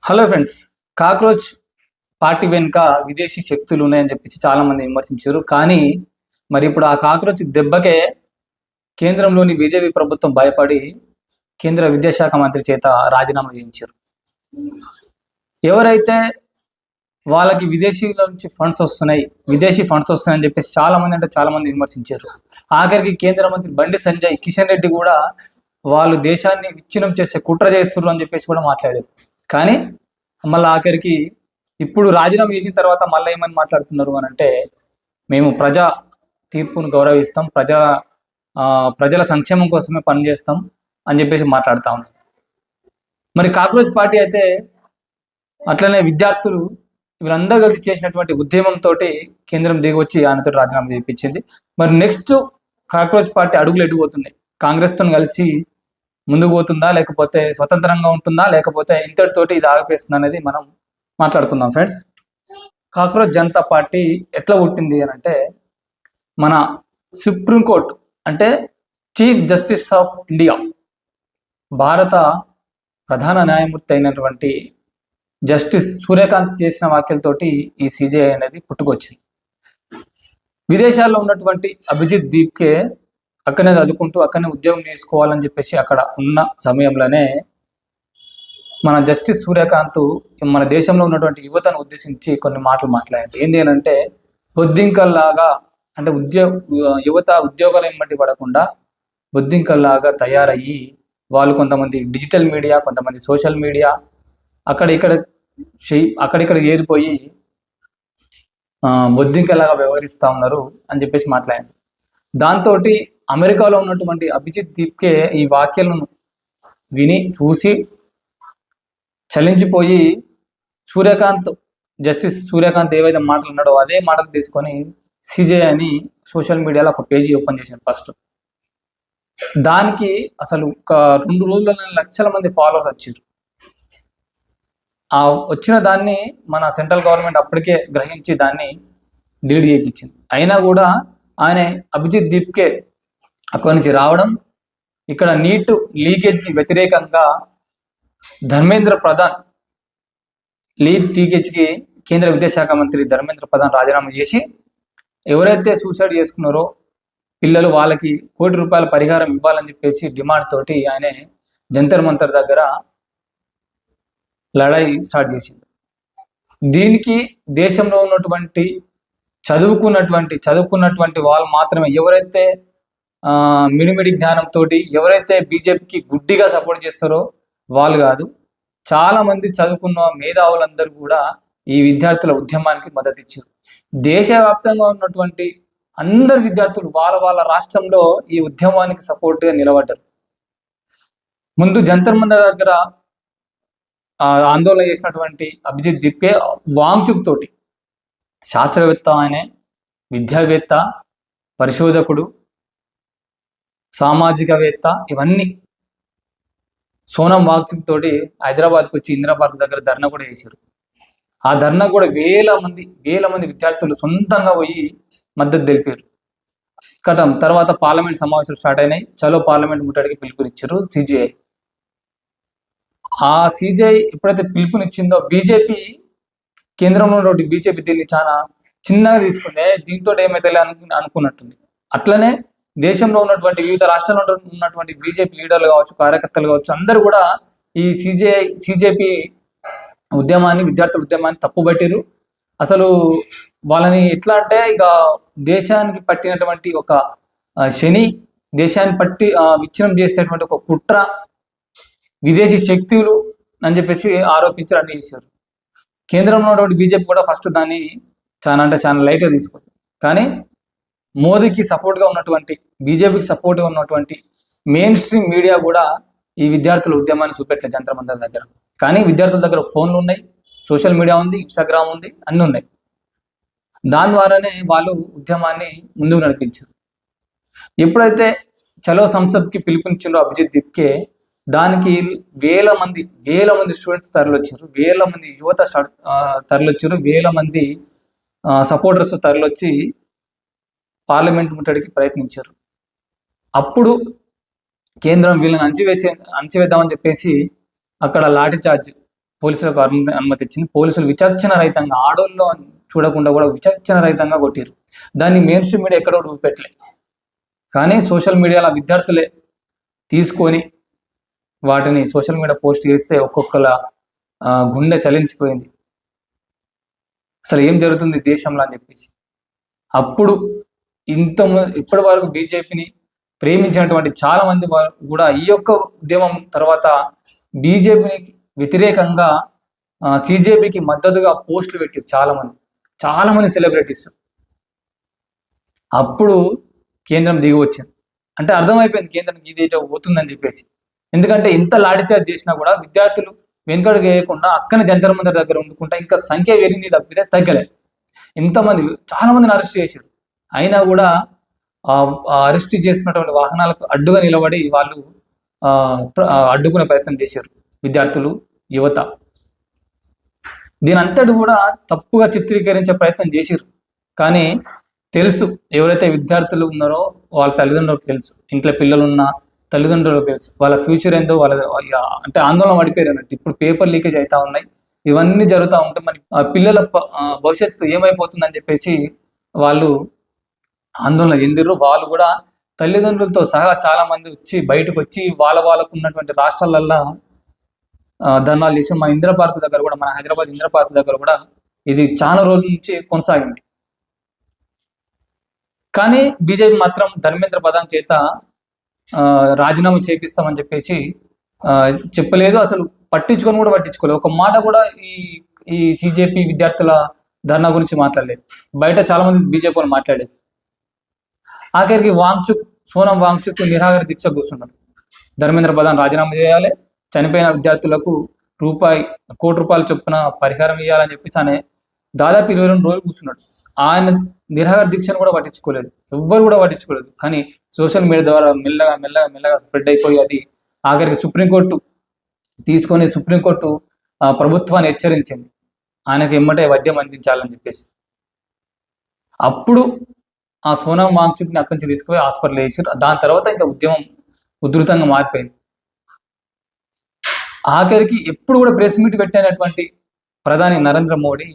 Hello friends, cockroach party వెనుక విదేశీ శక్తులు ఉన్నాయని చెప్పేసి చాలా మంది విమర్శించారు. కానీ మరి ఇప్పుడు ఆ కాక్రోచ్ దెబ్బకే కేంద్రంలోని బీజేపీ ప్రభుత్వం భయపడి కేంద్ర విద్యాశాఖ మంత్రి చేత రాజీనామా చేయించారు. ఎవరైతే వాళ్ళకి విదేశీల నుంచి విదేశీ ఫండ్స్ వస్తున్నాయని చెప్పేసి చాలా మంది విమర్శించారు. ఆఖరికి కేంద్ర మంత్రి బండి సంజయ్, కిషన్ రెడ్డి కూడా వాళ్ళు దేశాన్ని విచ్ఛిన్నం చేసే కుట్ర చేస్తున్నారు అని చెప్పేసి కూడా మాట్లాడారు. కానీ మళ్ళీ ఆఖరికి ఇప్పుడు రాజీనామా చేసిన తర్వాత మళ్ళీ ఏమని మాట్లాడుతున్నారు అని అంటే, మేము ప్రజా తీర్పును గౌరవిస్తాం, ప్రజల సంక్షేమం కోసమే పనిచేస్తాం అని చెప్పేసి మాట్లాడుతూ ఉన్నారు. మరి కాక్రోచ్ పార్టీ అయితే అట్లనే విద్యార్థులు వీళ్ళందరూ కలిసి చేసినటువంటి ఉద్యమంతో కేంద్రం దిగి వచ్చి ఆయనతో రాజీనామా చేయించింది. మరి నెక్స్ట్ కాక్రోచ్ పార్టీ అడుగులు ఎటుపోతున్నాయి? కాంగ్రెస్తో కలిసి ముందుకు పోతుందా, లేకపోతే స్వతంత్రంగా ఉంటుందా, లేకపోతే ఇంతటితోటి ఇది ఆగిపోతుంది అనేది మనం మాట్లాడుకుందాం ఫ్రెండ్స్. కాక్రోచ్ జనతా పార్టీ ఎట్లా పుట్టింది అని అంటే, మన సుప్రీంకోర్టు అంటే చీఫ్ జస్టిస్ ఆఫ్ ఇండియా, భారత ప్రధాన న్యాయమూర్తి అయినటువంటి జస్టిస్ సూర్యకాంత్ చేసిన వ్యాఖ్యలతోటి ఈ సిజేఐ అనేది పుట్టుకొచ్చింది. విదేశాల్లో ఉన్నటువంటి అభిజిత్ దీప్కే అక్కడనే చదువుకుంటూ అక్కడనే ఉద్యోగం చేసుకోవాలని చెప్పేసి అక్కడ ఉన్న సమయంలోనే మన జస్టిస్ సూర్యకాంత్ మన దేశంలో ఉన్నటువంటి యువతను ఉద్దేశించి కొన్ని మాటలు మాట్లాడారు. ఏంటి అని అంటే, బొద్దింకల్లాగా అంటే యువత ఉద్యోగాలు ఏమంటి పడకుండా బొద్దింకల్లాగా తయారయ్యి వాళ్ళు కొంతమంది డిజిటల్ మీడియా, కొంతమంది సోషల్ మీడియా అక్కడిక్కడ చేరిపోయి బొద్దింకలాగా వ్యవహరిస్తూ ఉన్నారు అని చెప్పేసి మాట్లాడారు. దాంతో అమెరికాలో ఉన్నటువంటి అభిజిత్ దీప్కే ఈ వ్యాఖ్యలను విని చూసి చలించిపోయి జస్టిస్ సూర్యకాంత్ ఏవైతే మాటలు ఉన్నాడో అదే మాటలు తీసుకొని సిజే అని సోషల్ మీడియాలో ఒక పేజీ ఓపెన్ చేశాను. ఫస్ట్ దానికి అసలు ఒక 2 రోజుల్లో లక్షల మంది ఫాలోవర్స్ వచ్చారు. ఆ వచ్చిన దాన్ని మన సెంట్రల్ గవర్నమెంట్ అప్పటికే గ్రహించి దాన్ని డిలీట్ చేయించింది. అయినా కూడా ఆయన అభిజిత్ దీప్కే అక్కడి నుంచి రావడం, ఇక్కడ నీట్ లీకేజ్కి వ్యతిరేకంగా ధర్మేంద్ర ప్రధాన్ లీకేజ్కి కేంద్ర విద్యాశాఖ మంత్రి ధర్మేంద్ర ప్రధాన్ రాజీనామా చేసి ఎవరైతే సూసైడ్ చేసుకున్నారో పిల్లలు వాళ్ళకి ₹1 కోటి పరిహారం ఇవ్వాలని చెప్పేసి డిమాండ్ తోటి ఆయన జంతర్ మంతర్ దగ్గర లడాయి స్టార్ట్ చేసింది. దీనికి దేశంలో ఉన్నటువంటి చదువుకున్నటువంటి వాళ్ళు మాత్రమే, ఎవరైతే మిడిమిడి జ్ఞానంతో ఎవరైతే బీజేపీకి గుడ్డిగా సపోర్ట్ చేస్తారో వాళ్ళు కాదు, చాలా మంది చదువుకున్న మేధావులందరూ కూడా ఈ విద్యార్థుల ఉద్యమానికి మద్దతు ఇచ్చారు. దేశవ్యాప్తంగా ఉన్నటువంటి అందరు విద్యార్థులు వాళ్ళ రాష్ట్రంలో ఈ ఉద్యమానికి సపోర్ట్గా నిలబడ్డారు. ముందు జంతర్ మంతర్ దగ్గర ఆందోళన చేసినటువంటి అభిజిత్ దీప్కే వాంగ్చుక్ తోటి, శాస్త్రవేత్త, ఆయన విద్యావేత్త, పరిశోధకుడు, సామాజికవేత్త, ఇవన్నీ సోనం వాంగ్చుక్ తోటి హైదరాబాద్కి వచ్చి ఇందిరా పార్క్ దగ్గర ధర్నా కూడా చేశారు. ఆ ధర్నా కూడా వేల మంది విద్యార్థులు సొంతంగా పోయి మద్దతు తెలిపారు. తర్వాత పార్లమెంట్ సమావేశాలు స్టార్ట్ అయినాయి. చలో పార్లమెంట్ ముట్టడికి పిలుపునిచ్చారు సిజేఐ. ఆ సిజేఐ ఎప్పుడైతే పిలుపునిచ్చిందో బీజేపీ, కేంద్రంలో ఉన్నటువంటి బీజేపీ దీన్ని చాలా చిన్నగా తీసుకుంటే దీంతో ఏమైతే అనుకున్నట్టుంది. అట్లనే దేశంలో ఉన్నటువంటి వివిధ రాష్ట్రాల్లో ఉన్నటువంటి బీజేపీ లీడర్లు కావచ్చు, కార్యకర్తలు కావచ్చు, అందరూ కూడా ఈ సిజేపీ ఉద్యమాన్ని, విద్యార్థుల ఉద్యమాన్ని తప్పుబట్టిరు. అసలు వాళ్ళని ఎట్లా అంటే, ఇక దేశానికి పట్టినటువంటి ఒక శని, దేశాన్ని పట్టి విచ్ఛిన్నం చేసేటువంటి ఒక కుట్ర, విదేశీ శక్తులు అని చెప్పేసి ఆరోపించి అన్ని చేశారు. కేంద్రంలో ఉన్నటువంటి బీజేపీ కూడా ఫస్ట్ దాన్ని చాలా లైట్గా తీసుకుంది. కానీ మోదీకి సపోర్ట్గా ఉన్నటువంటి, బీజేపీకి సపోర్ట్గా ఉన్నటువంటి మెయిన్ స్ట్రీమ్ మీడియా కూడా ఈ విద్యార్థుల ఉద్యమాన్ని చూపెట్టలేదు జంతర్ మంతర్ దగ్గర. కానీ విద్యార్థుల దగ్గర ఫోన్లు ఉన్నాయి, సోషల్ మీడియా ఉంది, ఇన్స్టాగ్రామ్ ఉంది, అన్నీ ఉన్నాయి. దాని ద్వారానే వాళ్ళు ఉద్యమాన్ని ముందుకు నడిపించారు. ఎప్పుడైతే చలో సంసద్కి పిలుపునిచ్చిందో అభిజిత్ దీప్కే, దానికి వేల మంది స్టూడెంట్స్ తరలిచ్చారు, వేల మంది యువత తరలిచ్చారు, వేల మంది సపోర్టర్స్ తరలిచ్చి పార్లమెంట్ ముట్టడికి ప్రయత్నించారు. అప్పుడు కేంద్రం వీళ్ళని అణచివేద్దామని చెప్పేసి అక్కడ లాఠీ చార్జ్ పోలీసులకు అనుమతి ఇచ్చింది. పోలీసులు విచక్షణ రహితంగా ఆడోళ్ళు చూడకుండా కూడా విచక్షణ రహితంగా కొట్టారు. దాన్ని మెయిన్ స్ట్రీమ్ మీడియా ఎక్కడో చూపెట్టలే, కానీ సోషల్ మీడియాలో విద్యార్థులే తీసుకొని వాటిని సోషల్ మీడియా పోస్ట్ చేస్తే ఒక్కొక్కల గుండె చలించిపోయింది. అసలు ఏం జరుగుతుంది దేశంలో అని చెప్పేసి. అప్పుడు ఇప్పటి వరకు బీజేపీని ప్రేమించినటువంటి చాలా మంది కూడా ఈ యొక్క ఉద్యమం తర్వాత బీజేపీని వ్యతిరేకంగా సిజేపీకి మద్దతుగా పోస్టులు పెట్టారు చాలా మంది సెలబ్రిటీస్. అప్పుడు కేంద్రం దిగి వచ్చింది. అంటే అర్థమైపోయింది కేంద్రం ఇదేటో పోతుందని చెప్పేసి. ఎందుకంటే ఇంత లాఠీచార్జ్ చేసినా కూడా విద్యార్థులు వెనుకడుగు వేయకుండా అక్కని జంతర్ మంతర్ దగ్గర ఉండుకుంటా ఇంకా సంఖ్య పెరిగింది తప్పితే తగ్గలేదు. చాలా మందిని అరెస్ట్ చేశారు. అయినా కూడా అరెస్ట్ చేస్తున్నటువంటి వాహనాలకు అడ్డుగా నిలబడి వాళ్ళు అడ్డుకునే ప్రయత్నం చేశారు విద్యార్థులు, యువత. దీని అంతటి కూడా తప్పుగా చిత్రీకరించే ప్రయత్నం చేశారు. కానీ తెలుసు, ఎవరైతే విద్యార్థులు ఉన్నారో వాళ్ళ తల్లిదండ్రులకు తెలుసు, ఇంట్లో పిల్లలున్న తల్లిదండ్రులకు తెలుసు, వాళ్ళ ఫ్యూచర్ ఏందో వాళ్ళ అంటే ఆందోళన పడిపోయారు అన్నట్టు. ఇప్పుడు పేపర్ లీకేజ్ అవుతా ఉన్నాయి, ఇవన్నీ జరుగుతూ ఉంటే మరి పిల్లల భవిష్యత్తు ఏమైపోతుందని చెప్పేసి వాళ్ళు ఆందోళన చెందిర్రు. వాళ్ళు కూడా తల్లిదండ్రులతో సహా చాలా మంది బయటకు వచ్చి వాళ్ళకు ఉన్నటువంటి రాష్ట్రాలల్లో ధర్నాలు చేసి మన ఇందిరా పార్క్ దగ్గర కూడా, మన హైదరాబాద్ ఇందిరా పార్క్ దగ్గర కూడా ఇది చాలా రోజుల నుంచి కొనసాగింది. కానీ బీజేపీ మాత్రం ధర్మేంద్ర ప్రధాన్ చేత రాజీనామా చేపిస్తామని చెప్పేసి చెప్పలేదు. అసలు పట్టించుకోలేదు. ఒక మాట కూడా ఈ సిజేపీ విద్యార్థుల ధర్నా గురించి మాట్లాడలేదు. బయట చాలా మంది బీజేపీ వాళ్ళు మాట్లాడేది. ఆఖరికి సోనం వాంగ్చుక్ నిరాహార దీక్ష కూర్చున్నారు. ధర్మేంద్ర ప్రధాన్ రాజీనామా చేయాలి, చనిపోయిన విద్యార్థులకు ₹1 కోటి చొప్పున పరిహారం ఇవ్వాలని చెప్పేసి ఆయన దాదాపు 22 రోజులు కూర్చున్నాడు. ఆయన నిరాహార దీక్షను కూడా పట్టించుకోలేదు, ఎవ్వరు కూడా పట్టించుకోలేదు. కానీ సోషల్ మీడియా ద్వారా మెల్లగా స్ప్రెడ్ అయిపోయి అది ఆఖరికి సుప్రీంకోర్టు ప్రభుత్వాన్ని హెచ్చరించింది ఆయనకి ఎమ్మటే వైద్యం అందించాలని చెప్పేసి. అప్పుడు ఆ సోనం వాంగ్చుక్ని అక్కడి నుంచి తీసుకుపోయి హాస్పిటల్ వేసారు. దాని తర్వాత ఇంకా ఉద్యమం ఉధృతంగా మారిపోయింది. ఆఖరికి ఎప్పుడు కూడా ప్రెస్ మీట్ పెట్టినటువంటి ప్రధాని Narendra Modi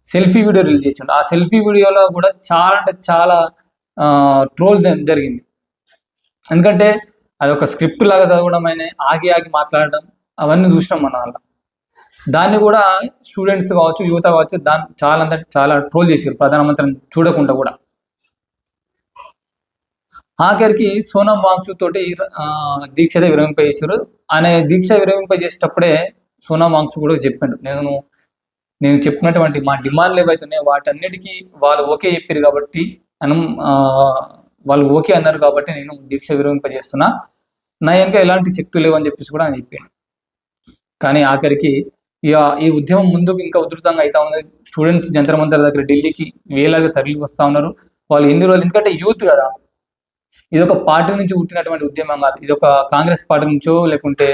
selfie video release చేసిండు. ఆ సెల్ఫీ వీడియోలో కూడా చాలా ట్రోల్ జరిగింది. ఎందుకంటే అది ఒక స్క్రిప్ట్ లాగా చదవడం, ఆయన ఆగి మాట్లాడడం, అవన్నీ చూసినాం మన వాళ్ళ. దాన్ని కూడా స్టూడెంట్స్ కావచ్చు, యువత కావచ్చు, దాన్ని చాలా ట్రోల్ చేశారు ప్రధానమంత్రిని చూడకుండా కూడా. ఆఖరికి సోనం వాంగ్చుక్ తోటి దీక్ష విరమింపజేశారు. ఆయన దీక్ష విరమింపజేసేటప్పుడే సోనం వాంగ్చుక్ కూడా చెప్పిండు, నేను చెప్పినటువంటి మా డిమాండ్లు ఏవైతున్నాయో వాటన్నిటికీ వాళ్ళు ఓకే చెప్పారు కాబట్టి వాళ్ళు ఓకే అన్నారు కాబట్టి నేను దీక్ష విరమింపజేస్తున్నా, నా వెనక ఎలాంటి శక్తులు లేవని చెప్పేసి కూడా ఆయన చెప్పాడు. కానీ ఆఖరికి ఈ ఉద్యమం ముందుకు ఇంకా ఉధృతంగా అవుతా ఉన్నది. స్టూడెంట్స్ జంతర్ మంతర్ దగ్గర ఢిల్లీకి వేలాగా తరలి వస్తూ ఉన్నారు. వాళ్ళు ఎన్ని రోజులు, ఎందుకంటే యూత్ కదా, ఇది ఒక పార్టీ నుంచి పుట్టినటువంటి ఉద్యమం కాదు. ఇది ఒక కాంగ్రెస్ పార్టీ నుంచో, లేకుంటే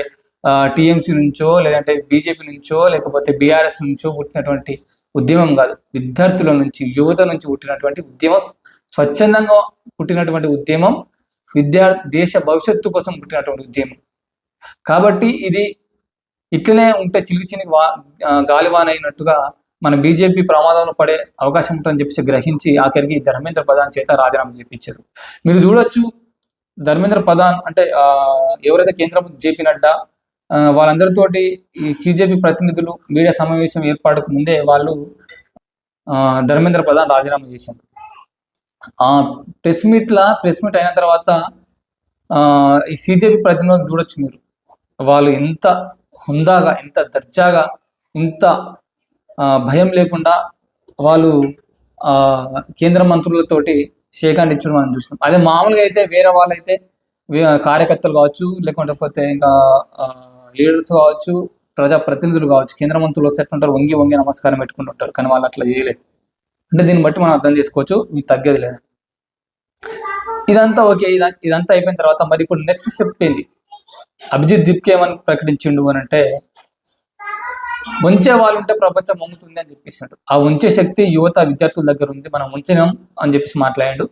టీఎంసీ నుంచో, లేదంటే బీజేపీ నుంచో, లేకపోతే బీఆర్ఎస్ నుంచో పుట్టినటువంటి ఉద్యమం కాదు. విద్యార్థుల నుంచి, యువత నుంచి పుట్టినటువంటి ఉద్యమం, స్వచ్ఛందంగా పుట్టినటువంటి ఉద్యమం, దేశ భవిష్యత్తు కోసం పుట్టినటువంటి ఉద్యమం. కాబట్టి ఇది ఇట్లనే ఉంటే చిలికి గాలివాన అయినట్టుగా మన బీజేపీ ప్రమాదంలో పడే అవకాశం ఉంటుందని చెప్పేసి గ్రహించి ఆఖరికి ధర్మేంద్ర ప్రధాన్ చేత రాజీనామా చేయించారు. మీరు చూడొచ్చు, ధర్మేంద్ర ప్రధాన్ అంటే ఎవరైతే కేంద్ర మంత్రి జేపీ నడ్డా వాళ్ళందరితోటి ఈ సిజేపీ ప్రతినిధులు మీడియా సమావేశం ఏర్పాటుకు ముందే వాళ్ళు ధర్మేంద్ర ప్రధాన్ రాజీనామా చేశారు. ప్రెస్ మీట్ అయిన తర్వాత ఈ సిజేపీ ప్రతినిధులు చూడొచ్చు మీరు, వాళ్ళు ఎంత హుందాగా, ఎంత దర్జాగా, ఇంత భయం లేకుండా వాళ్ళు కేంద్ర మంత్రులతోటి షేక్ హ్యాండ్ ఇచ్చడం మనం చూసినాం. అదే మామూలుగా అయితే వేరే వాళ్ళైతే కార్యకర్తలు కావచ్చు, లేకపోతే ఇంకా లీడర్స్ కావచ్చు, ప్రజాప్రతినిధులు కావచ్చు, కేంద్ర మంత్రులు వస్తే ఎట్లుంటారు, వంగి నమస్కారం పెట్టుకుంటుంటారు. కానీ వాళ్ళు అట్లా చేయలేదు. అంటే దీన్ని బట్టి మనం అర్థం చేసుకోవచ్చు, మీకు తగ్గేది లేదు. ఇదంతా ఓకే, ఇదంతా అయిపోయిన తర్వాత మరి ఇప్పుడు నెక్స్ట్ స్టెప్ ఏంది? అభిజిత్ దీప్కే ఏమని ప్రకటించిండు అని అంటే, ఉంచే వాళ్ళు ఉంటే ప్రపంచం అమ్ముతుంది అని చెప్పేసాడు. ఆ ఉంచే శక్తి యువత విద్యార్థుల దగ్గర ఉంది, మనం ఉంచినాం అని చెప్పేసి మాట్లాడాడు.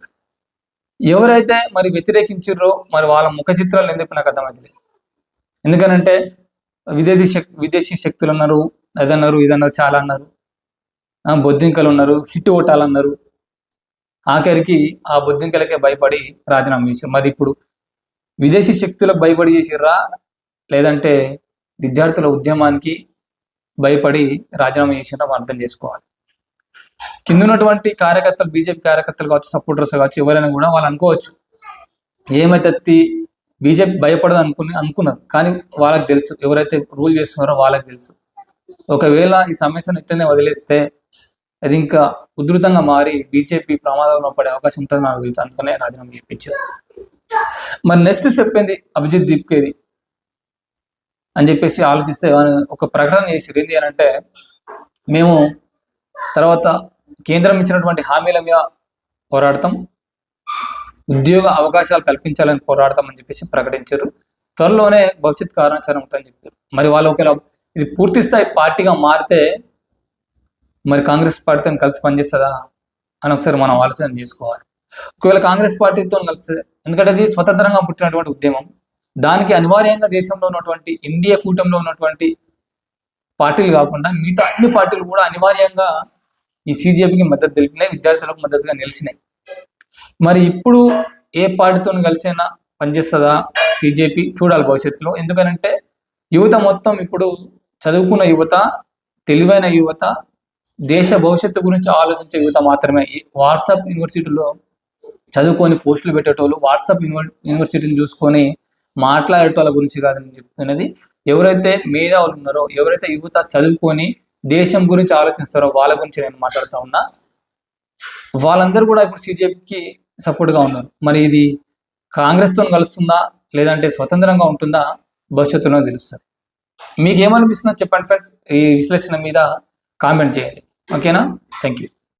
ఎవరైతే మరి వ్యతిరేకించారో మరి వాళ్ళ ముఖ చిత్రాలు ఎందుకు నాకు అర్థమవుతుంది. ఎందుకనంటే విదేశీ శక్తులు ఉన్నారు, అదన్నారు ఇదన్నారు చాలా అన్నారు. బొద్దింకలు ఉన్నారు, హిట్ కొట్టాలన్నారు. ఆఖరికి ఆ బొద్దింకలకే భయపడి రాజీనామా చేశారు. మరి ఇప్పుడు విదేశీ శక్తులకు భయపడి చేసిర్రా, లేదంటే విద్యార్థుల ఉద్యమానికి భయపడి రాజీనామా చేసిర్రా అర్థం చేసుకోవాలి. కింద ఉన్నటువంటి కార్యకర్తలు, బీజేపీ కార్యకర్తలు కావచ్చు, సపోర్టర్స్ కావచ్చు, ఎవరైనా కూడా వాళ్ళు అనుకోవచ్చు ఏమైతే బీజేపీ భయపడదు అనుకున్నారు. కానీ వాళ్ళకి తెలుసు, ఎవరైతే రూల్ చేస్తున్నారో వాళ్ళకి తెలుసు. ఒకవేళ ఈ సమస్యను ఇట్టనే వదిలేస్తే అది ఇంకా ఉధృతంగా మారి బీజేపీ ప్రమాదంలో పడే అవకాశం ఉంటుంది నాకు తెలుసు. అందుకనే రాజీనామా చేయించారు. మరి నెక్స్ట్ స్టెప్ ఏంది అభిజిత్ దీప్కేది అని చెప్పేసి ఆలోచిస్తే ఒక ప్రకటన చేసి ఏంటి అని అంటే, మేము తర్వాత కేంద్రం ఇచ్చినటువంటి హామీల మీద పోరాడతాం, ఉద్యోగ అవకాశాలు కల్పించాలని పోరాడతాం అని చెప్పేసి ప్రకటించారు. త్వరలోనే భవిష్యత్ కార్యాచరణ ఉంటుందని చెప్పారు. మరి వాళ్ళు ఒకవేళ ఇది పూర్తి స్థాయి పార్టీగా మారితే మరి కాంగ్రెస్ పార్టీతో కలిసి పనిచేస్తుందా అని ఒకసారి మనం ఆలోచన చేసుకోవాలి. ఒకవేళ కాంగ్రెస్ పార్టీతో కలిసి, ఎందుకంటే అది స్వతంత్రంగా పుట్టినటువంటి ఉద్యమం, దానికి అనివార్యంగా దేశంలో ఉన్నటువంటి ఇండియా కూటమిలో ఉన్నటువంటి పార్టీలు కాకుండా మిగతా అన్ని పార్టీలు కూడా అనివార్యంగా ఈ సిజేపీకి మద్దతు తెలిపినాయి, విద్యార్థులకు మద్దతుగా నిలిచినాయి. మరి ఇప్పుడు ఏ పార్టీతో కలిసైనా పనిచేస్తుందా సిజేపీ చూడాలి భవిష్యత్తులో. ఎందుకనంటే యువత మొత్తం ఇప్పుడు చదువుకున్న యువత, తెలివైన యువత, దేశ భవిష్యత్తు గురించి ఆలోచించే యువత మాత్రమే. వాట్సాప్ యూనివర్సిటీలో చదువుకొని పోస్టులు పెట్టేటోళ్ళు, వాట్సాప్ యూనివర్సిటీని చూసుకొని మాట్లాడేటోళ్ళ గురించి కాదని చెప్తున్నది. ఎవరైతే మేధావులు ఉన్నారో, ఎవరైతే యువత చదువుకొని దేశం గురించి ఆలోచిస్తారో వాళ్ళ గురించి నేను మాట్లాడుతూ ఉన్నా. వాళ్ళందరూ కూడా ఇప్పుడు సిజేపీకి సపోర్ట్గా ఉన్నారు. మరి ఇది కాంగ్రెస్తో కలుస్తుందా, లేదంటే స్వతంత్రంగా ఉంటుందా భవిష్యత్తులో తెలుస్తుంది. మీకు ఏమనిపిస్తుందో చెప్పండి ఫ్రెండ్స్. ఈ విశ్లేషణ మీద కామెంట్ చేయండి. ఓకేనా? Thank you.